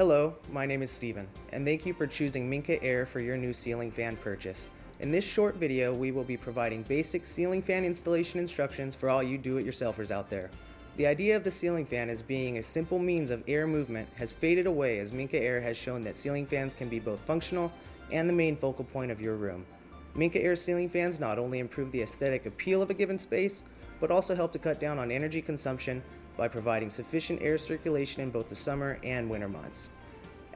Hello, my name is Steven, and thank you for choosing Minka Aire for your new ceiling fan purchase. In this short video, we will be providing basic ceiling fan installation instructions for all you do-it-yourselfers out there. The idea of the ceiling fan as being a simple means of air movement has faded away as Minka Aire has shown that ceiling fans can be both functional and the main focal point of your room. Minka Aire ceiling fans not only improve the aesthetic appeal of a given space, but also help to cut down on energy consumption by providing sufficient air circulation in both the summer and winter months.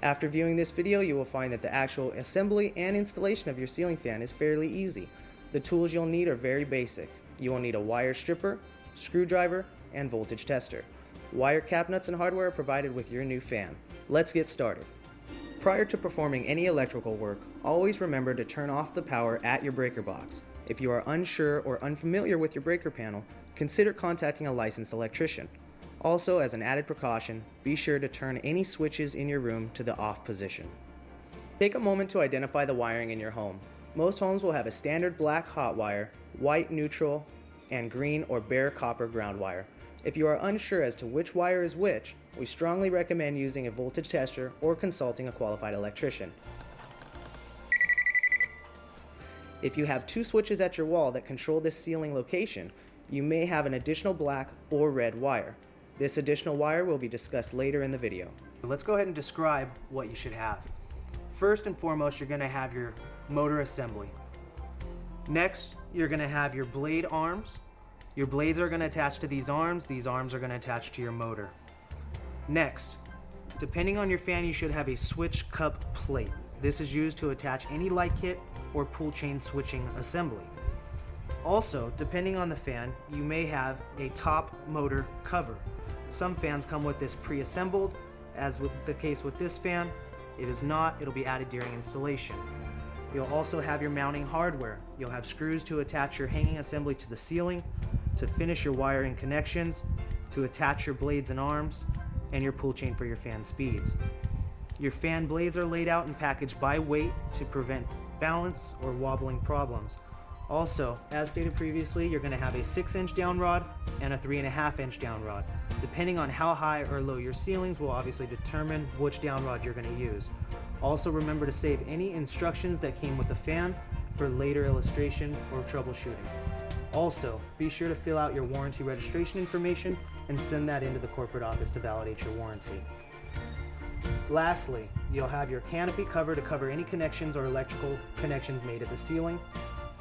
After viewing this video, you will find that the actual assembly and installation of your ceiling fan is fairly easy. The tools you'll need are very basic. You will need a wire stripper, screwdriver, and voltage tester. Wire cap nuts and hardware are provided with your new fan. Let's get started. Prior to performing any electrical work, always remember to turn off the power at your breaker box. If you are unsure or unfamiliar with your breaker panel, consider contacting a licensed electrician. Also, as an added precaution, be sure to turn any switches in your room to the off position. Take a moment to identify the wiring in your home. Most homes will have a standard black hot wire, white neutral, and green or bare copper ground wire. If you are unsure as to which wire is which, we strongly recommend using a voltage tester or consulting a qualified electrician. If you have two switches at your wall that control this ceiling location, you may have an additional black or red wire. This additional wire will be discussed later in the video. Let's go ahead and describe what you should have. First and foremost, you're going to have your motor assembly. Next, you're going to have your blade arms. Your blades are going to attach to these arms are going to attach to your motor. Next, depending on your fan, you should have a switch cup plate. This is used to attach any light kit or pull chain switching assembly. Also, depending on the fan, you may have a top motor cover. Some fans come with this pre-assembled, as with the case with this fan, it is not, it'll be added during installation. You'll also have your mounting hardware. You'll have screws to attach your hanging assembly to the ceiling, to finish your wiring connections, to attach your blades and arms, and your pull chain for your fan speeds. Your fan blades are laid out and packaged by weight to prevent balance or wobbling problems. Also, as stated previously, you're going to have a 6-inch down rod and a 3.5-inch down rod. Depending on how high or low your ceilings will obviously determine which down rod you're going to use. Also remember to save any instructions that came with the fan for later illustration or troubleshooting. Also, be sure to fill out your warranty registration information and send that into the corporate office to validate your warranty. Lastly, you'll have your canopy cover to cover any connections or electrical connections made at the ceiling,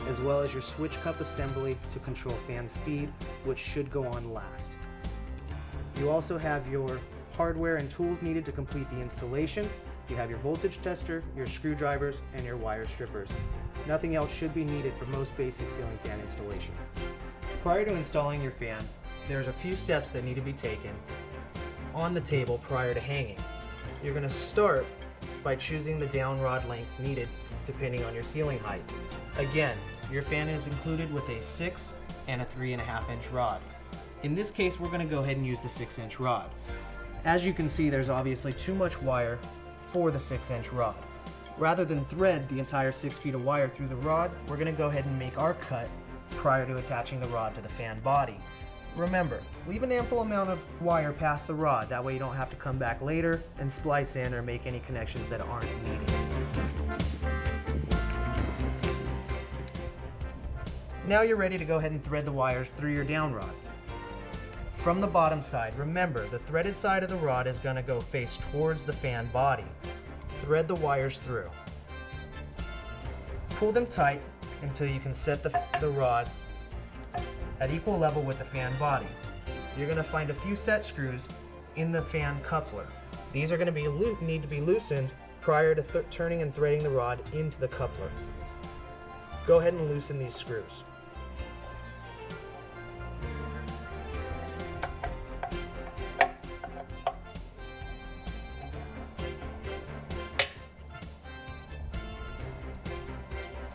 as well as your switch cup assembly to control fan speed, which should go on last. You also have your hardware and tools needed to complete the installation. You have your voltage tester, your screwdrivers, and your wire strippers. Nothing else should be needed for most basic ceiling fan installation. Prior to installing your fan, there's a few steps that need to be taken on the table prior to hanging. You're going to start by choosing the down rod length needed depending on your ceiling height. Again, your fan is included with a 6 and a 3.5-inch rod. In this case, we're going to go ahead and use the 6-inch rod. As you can see, there's obviously too much wire for the 6-inch rod. Rather than thread the entire 6 feet of wire through the rod, we're going to go ahead and make our cut prior to attaching the rod to the fan body. Remember, leave an ample amount of wire past the rod, that way you don't have to come back later and splice in or make any connections that aren't needed. Now you're ready to go ahead and thread the wires through your down rod. From the bottom side, remember the threaded side of the rod is going to go face towards the fan body. Thread the wires through. Pull them tight until you can set the rod at equal level with the fan body. You're going to find a few set screws in the fan coupler. These are going to need to be loosened prior to turning and threading the rod into the coupler. Go ahead and loosen these screws.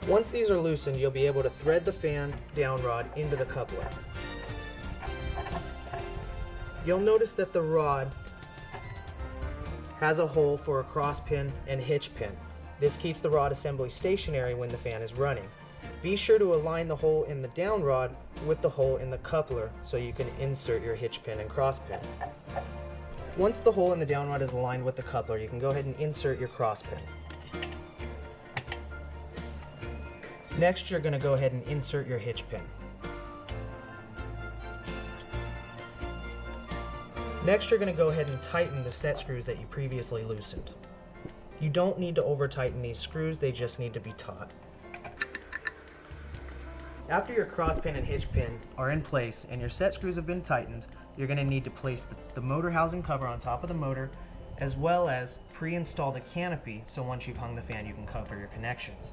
Once these are loosened, you'll be able to thread the fan down rod into the coupler. You'll notice that the rod has a hole for a cross pin and hitch pin. This keeps the rod assembly stationary when the fan is running. Be sure to align the hole in the down rod with the hole in the coupler so you can insert your hitch pin and cross pin. Once the hole in the down rod is aligned with the coupler, you can go ahead and insert your cross pin. Next, you're going to go ahead and insert your hitch pin. Next, you're going to go ahead and tighten the set screws that you previously loosened. You don't need to over-tighten these screws, they just need to be taut. After your cross pin and hitch pin are in place and your set screws have been tightened, you're going to need to place the motor housing cover on top of the motor, as well as pre-install the canopy so once you've hung the fan you can cover your connections.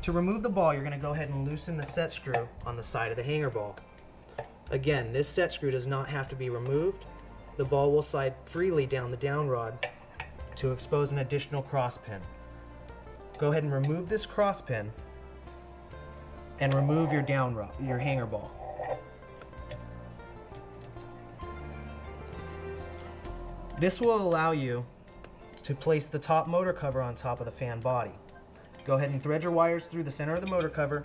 To remove the ball, you're going to go ahead and loosen the set screw on the side of the hanger ball. Again, this set screw does not have to be removed. The ball will slide freely down the down rod to expose an additional cross pin. Go ahead and remove this cross pin and remove your down rod, your hanger ball. This will allow you to place the top motor cover on top of the fan body. Go ahead and thread your wires through the center of the motor cover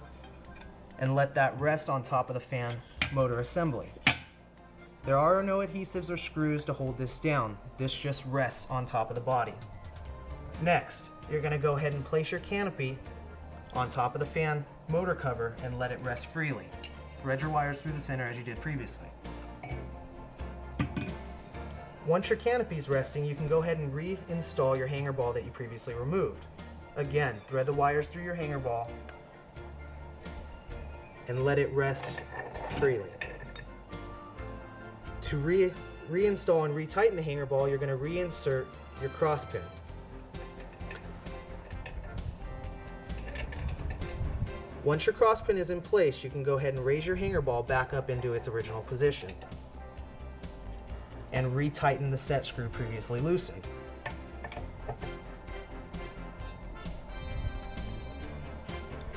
and let that rest on top of the fan motor assembly. There are no adhesives or screws to hold this down. This just rests on top of the body. Next, you're going to go ahead and place your canopy on top of the fan motor cover and let it rest freely. Thread your wires through the center as you did previously. Once your canopy is resting, you can go ahead and reinstall your hanger ball that you previously removed. Again, thread the wires through your hanger ball and let it rest freely. To reinstall and retighten the hanger ball, you're going to reinsert your cross pin. Once your cross pin is in place, you can go ahead and raise your hanger ball back up into its original position and retighten the set screw previously loosened.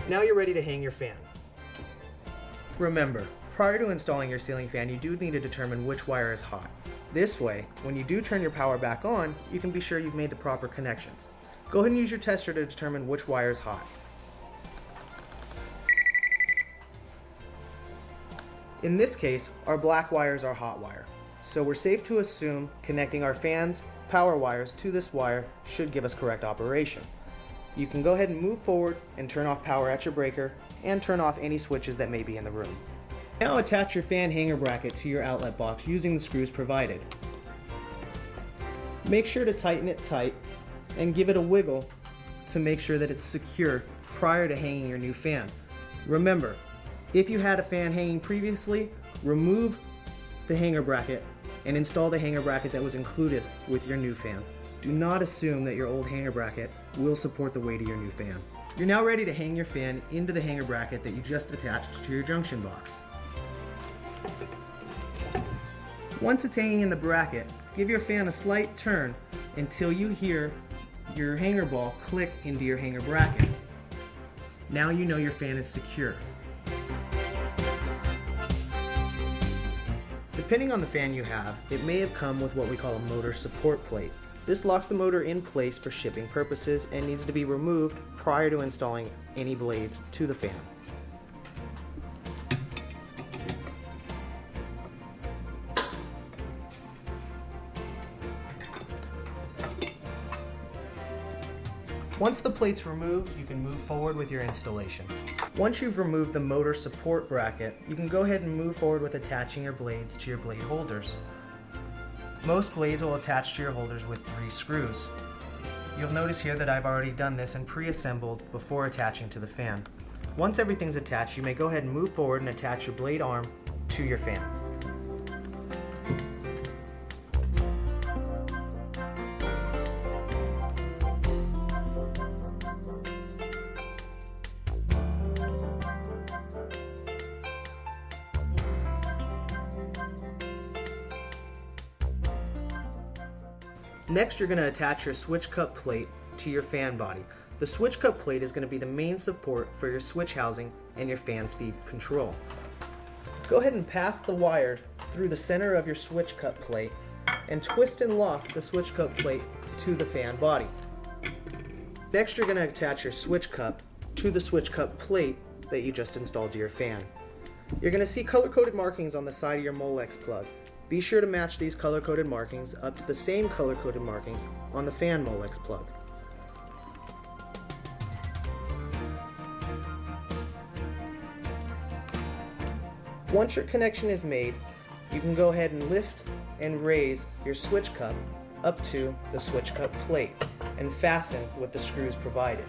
Now you're ready to hang your fan. Remember, prior to installing your ceiling fan, you do need to determine which wire is hot. This way, when you do turn your power back on, you can be sure you've made the proper connections. Go ahead and use your tester to determine which wire is hot. In this case, our black wires are hot wire, so we're safe to assume connecting our fan's power wires to this wire should give us correct operation. You can go ahead and move forward and turn off power at your breaker and turn off any switches that may be in the room. Now attach your fan hanger bracket to your outlet box using the screws provided. Make sure to tighten it tight and give it a wiggle to make sure that it's secure prior to hanging your new fan. Remember, if you had a fan hanging previously, remove the hanger bracket and install the hanger bracket that was included with your new fan. Do not assume that your old hanger bracket will support the weight of your new fan. You're now ready to hang your fan into the hanger bracket that you just attached to your junction box. Once it's hanging in the bracket, give your fan a slight turn until you hear your hanger ball click into your hanger bracket. Now you know your fan is secure. Depending on the fan you have, it may have come with what we call a motor support plate. This locks the motor in place for shipping purposes and needs to be removed prior to installing any blades to the fan. Once the plate's removed, you can move forward with your installation. Once you've removed the motor support bracket, you can go ahead and move forward with attaching your blades to your blade holders. Most blades will attach to your holders with 3 screws. You'll notice here that I've already done this and pre-assembled before attaching to the fan. Once everything's attached, you may go ahead and move forward and attach your blade arm to your fan. Next, you're going to attach your switch cup plate to your fan body. The switch cup plate is going to be the main support for your switch housing and your fan speed control. Go ahead and pass the wire through the center of your switch cup plate and twist and lock the switch cup plate to the fan body. Next, you're going to attach your switch cup to the switch cup plate that you just installed to your fan. You're going to see color-coded markings on the side of your Molex plug. Be sure to match these color-coded markings up to the same color-coded markings on the fan Molex plug. Once your connection is made, you can go ahead and lift and raise your switch cup up to the switch cup plate and fasten with the screws provided.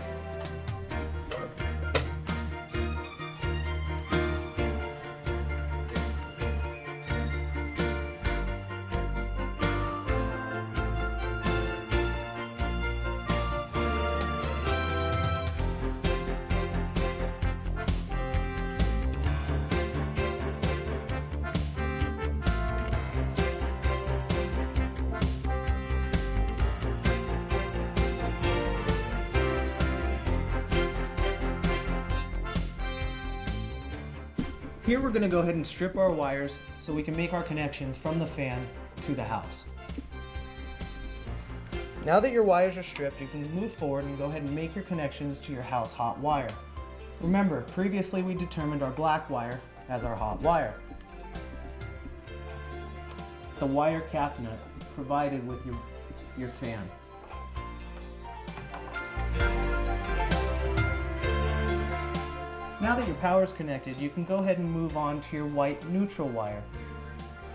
Here we're going to go ahead and strip our wires so we can make our connections from the fan to the house. Now that your wires are stripped, you can move forward and go ahead and make your connections to your house hot wire. Remember, previously we determined our black wire as our hot wire. The wire cap nut provided with your fan. Now that your power is connected, you can go ahead and move on to your white neutral wire.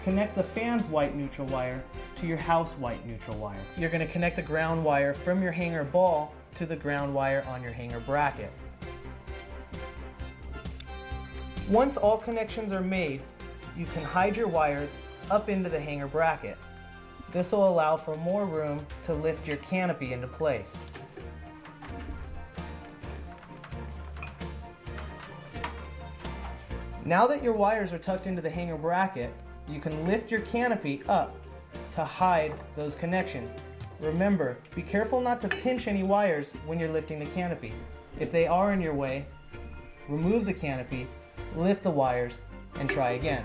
Connect the fan's white neutral wire to your house white neutral wire. You're going to connect the ground wire from your hanger ball to the ground wire on your hanger bracket. Once all connections are made, you can hide your wires up into the hanger bracket. This will allow for more room to lift your canopy into place. Now that your wires are tucked into the hanger bracket, you can lift your canopy up to hide those connections. Remember, be careful not to pinch any wires when you're lifting the canopy. If they are in your way, remove the canopy, lift the wires, and try again.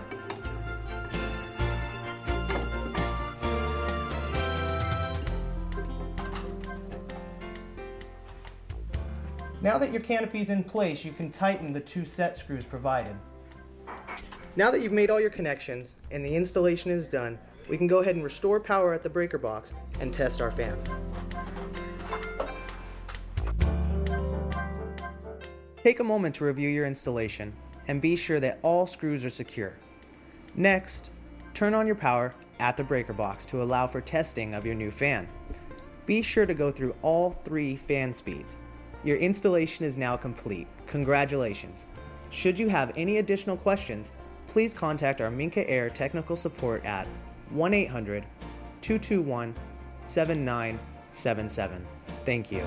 Now that your canopy is in place, you can tighten the 2 set screws provided. Now that you've made all your connections and the installation is done, we can go ahead and restore power at the breaker box and test our fan. Take a moment to review your installation and be sure that all screws are secure. Next, turn on your power at the breaker box to allow for testing of your new fan. Be sure to go through all 3 fan speeds. Your installation is now complete. Congratulations! Should you have any additional questions, please contact our Minka Aire technical support at 1-800-221-7977. Thank you.